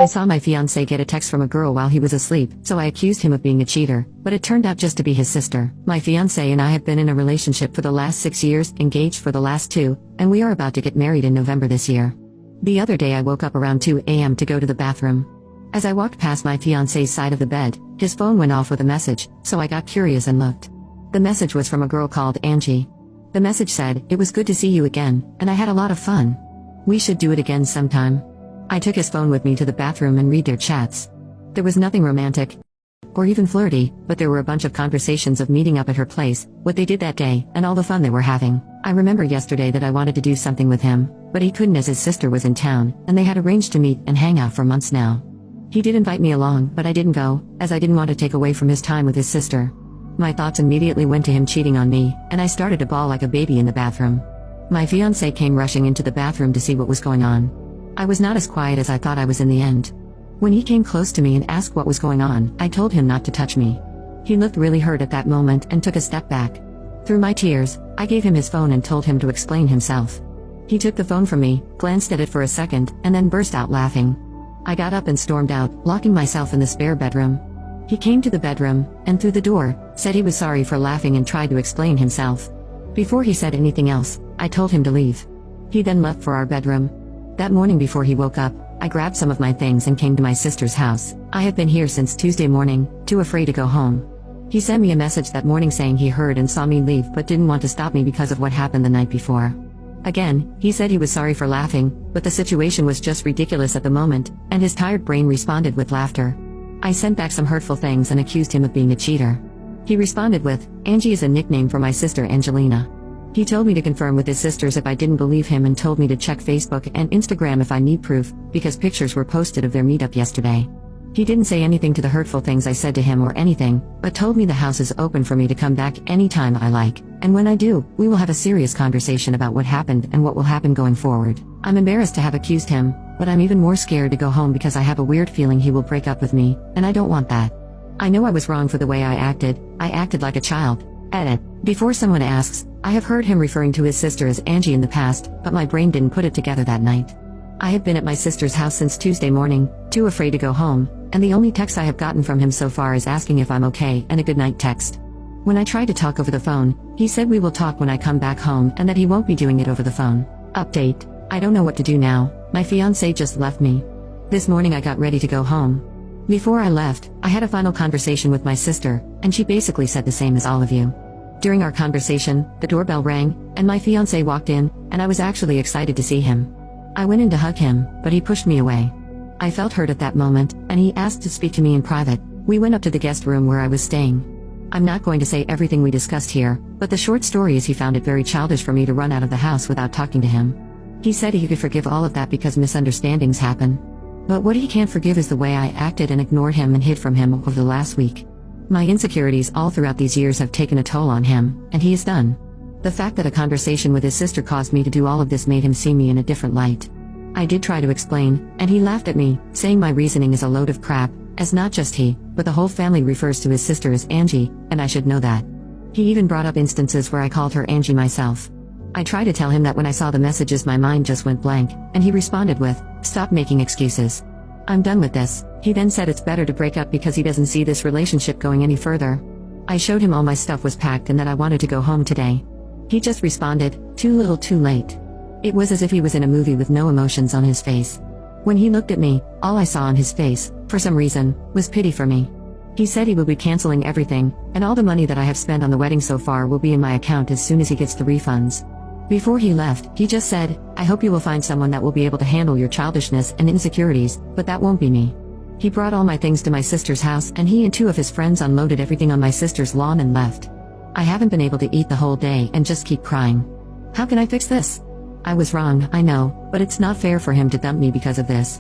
I saw my fiancé get a text from a girl while he was asleep, so I accused him of being a cheater, but it turned out just to be his sister. My fiancé and I have been in a relationship for the last 6 years, engaged for the last 2, and we are about to get married in November this year. The other day I woke up around 2 a.m. to go to the bathroom. As I walked past my fiancé's side of the bed, his phone went off with a message, so I got curious and looked. The message was from a girl called Angie. The message said, "It was good to see you again, and I had a lot of fun. We should do it again sometime." I took his phone with me to the bathroom and read their chats. There was nothing romantic or even flirty, but there were a bunch of conversations of meeting up at her place, what they did that day, and all the fun they were having. I remember yesterday that I wanted to do something with him, but he couldn't as his sister was in town, and they had arranged to meet and hang out for months now. He did invite me along, but I didn't go, as I didn't want to take away from his time with his sister. My thoughts immediately went to him cheating on me, and I started to bawl like a baby in the bathroom. My fiancé came rushing into the bathroom to see what was going on. I was not as quiet as I thought I was in the end. When he came close to me and asked what was going on, I told him not to touch me. He looked really hurt at that moment and took a step back. Through my tears, I gave him his phone and told him to explain himself. He took the phone from me, glanced at it for a second, and then burst out laughing. I got up and stormed out, locking myself in the spare bedroom. He came to the bedroom, and through the door, said he was sorry for laughing and tried to explain himself. Before he said anything else, I told him to leave. He then left for our bedroom. That morning before he woke up, I grabbed some of my things and came to my sister's house. I have been here since Tuesday morning, too afraid to go home. He sent me a message that morning saying he heard and saw me leave but didn't want to stop me because of what happened the night before. Again, he said he was sorry for laughing, but the situation was just ridiculous at the moment, and his tired brain responded with laughter. I sent back some hurtful things and accused him of being a cheater. He responded with, "Angie is a nickname for my sister Angelina." He told me to confirm with his sisters if I didn't believe him and told me to check Facebook and Instagram if I need proof, because pictures were posted of their meetup yesterday. He didn't say anything to the hurtful things I said to him or anything, but told me the house is open for me to come back anytime I like, and when I do, we will have a serious conversation about what happened and what will happen going forward. I'm embarrassed to have accused him, but I'm even more scared to go home because I have a weird feeling he will break up with me, and I don't want that. I know I was wrong for the way I acted like a child. Edit. Before someone asks, I have heard him referring to his sister as Angie in the past, but my brain didn't put it together that night. I have been at my sister's house since Tuesday morning, too afraid to go home, and the only text I have gotten from him so far is asking if I'm okay and a goodnight text. When I tried to talk over the phone, he said we will talk when I come back home and that he won't be doing it over the phone. Update. I don't know what to do now, my fiancé just left me. This morning I got ready to go home. Before I left, I had a final conversation with my sister, and she basically said the same as all of you. During our conversation, the doorbell rang, and my fiancé walked in, and I was actually excited to see him. I went in to hug him, but he pushed me away. I felt hurt at that moment, and he asked to speak to me in private. We went up to the guest room where I was staying. I'm not going to say everything we discussed here, but the short story is he found it very childish for me to run out of the house without talking to him. He said he could forgive all of that because misunderstandings happen. But what he can't forgive is the way I acted and ignored him and hid from him over the last week. My insecurities all throughout these years have taken a toll on him, and he is done. The fact that a conversation with his sister caused me to do all of this made him see me in a different light. I did try to explain, and he laughed at me, saying my reasoning is a load of crap, as not just he, but the whole family refers to his sister as Angie, and I should know that. He even brought up instances where I called her Angie myself. I tried to tell him that when I saw the messages my mind just went blank, and he responded with, "Stop making excuses. I'm done with this." He then said it's better to break up because he doesn't see this relationship going any further. I showed him all my stuff was packed and that I wanted to go home today. He just responded, "Too little too late." It was as if he was in a movie with no emotions on his face. When he looked at me, all I saw on his face, for some reason, was pity for me. He said he will be canceling everything, and all the money that I have spent on the wedding so far will be in my account as soon as he gets the refunds. Before he left, he just said, "I hope you will find someone that will be able to handle your childishness and insecurities, but that won't be me." He brought all my things to my sister's house and he and 2 of his friends unloaded everything on my sister's lawn and left. I haven't been able to eat the whole day and just keep crying. How can I fix this? I was wrong, I know, but it's not fair for him to dump me because of this.